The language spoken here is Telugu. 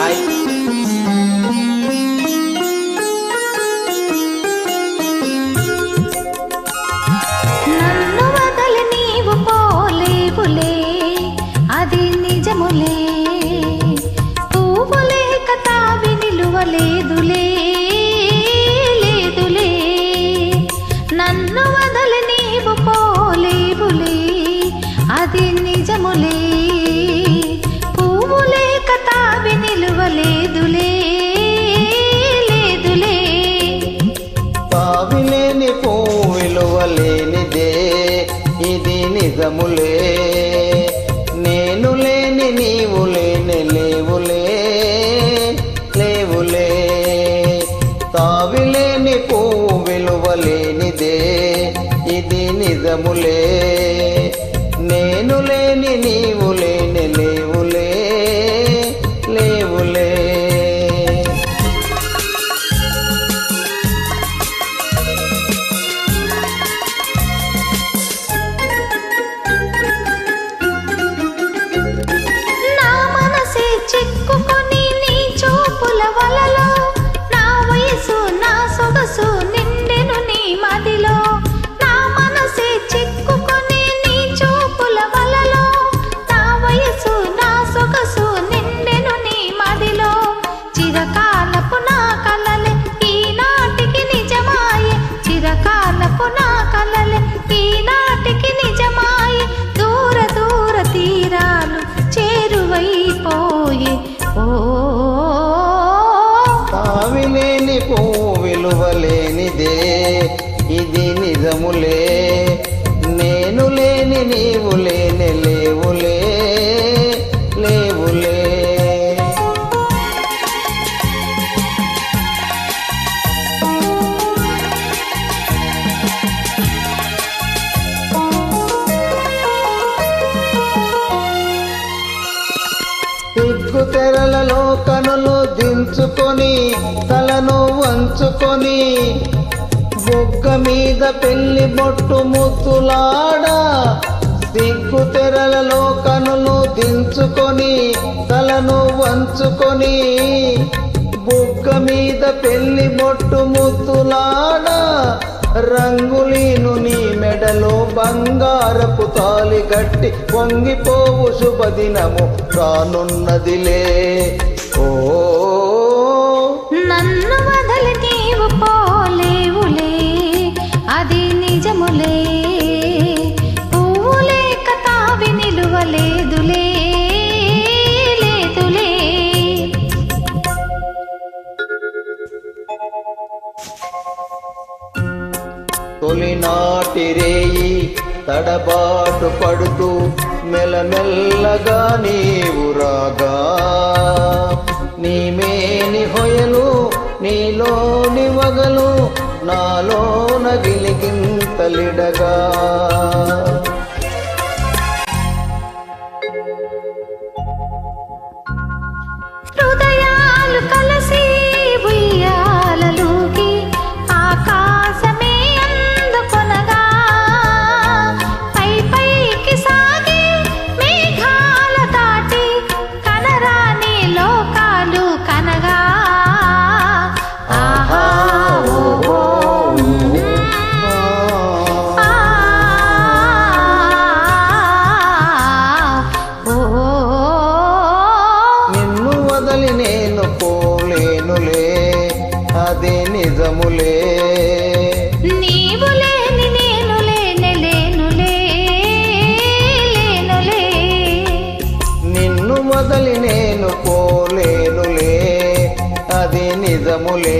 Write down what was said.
బాయ్. నన్ను వదలి నీవు పోలేవులే, అది నిజములే. పువ్వు లేక తావి నిలువలేదులే, లేదులే. నన్ను వదలి నీవు పోలేవులే, అది నిజములే. పువ్వు లేక తావి నిలువలేదులే, లేదులే. తావి లేని పువ్వు విలువలేనిదే, ఇది నిజములే. నేను లేని నీవు లేని లేవులే, లేవులే. తావి లేని పువ్వు విలువలేనిదే, ఇది నిజములే. నేను లేని నీవు లేని లేవులే, లేవులే. నా మనసే చిక్కుకొని నీ చూపుల వలలో, నా వయసు నా సొగసు నిండెను నీ మదిలో. నా మనసే చిక్కుకొని నీ చూపుల వలలో, నా వయసు నా సొగసు నిండెను నీ మదిలో. చిరకాలపు నా కలలే ఈనాటికి నిజమాయే, చిరకాలపు నా కలలే ఈనాటికి నిజమాయే. దూర దూర తీరాలు చేరువైపోయే. ఓ తావి లేని పువ్వు విలువలేనిదే, ఇది నిజములే. నేను లేని నీవు లేని లేవులే, లేవులే. సిగ్గు తెరలలో కనులు దించుకొని, తలను వంచుకొని, బొగ్గ మీద పెళ్లి బొట్టు ముద్దులాడా. సిగ్గు తెరలలో కనులు దించుకొని, తలను వంచుకొని, బొగ్గ మీద పెళ్లి బొట్టు ముద్దులాడా. రంగులీను నీ మెడలో బంగారపు తాలి గట్టి, పొంగిపోవు శుభదినము రానున్నదిలే. ఓ నన్ను వదలి నీవు పోలేవులే, అది నిజములే. పువ్వు లేక తావి నిలువలేదులే, లేదులే. తొలినాటి రేయి తడబాటు పడుతూ మెల్లమెల్లగా నీవు రాగా, నీమేని హొయలు నీలోని వగలు నాలోన గిలిగింతలిడగా. హృదయాలు కలసి ఉయ్యాలలుగి, ఆకాశమే అందుకొనగా. పై పైకి సాగి మేఘాల దాటి, కనరాని లోకాలు కనగా. ఆహా ఓహో ఆ ఓ నిన్ను వదలి నేను పోలేనులే, అది నిజములే. నీవు లేని నేను లేనే లేనులే, లేనులే. నిన్ను వదలి నేను పోలేనులే, అది నిజములే.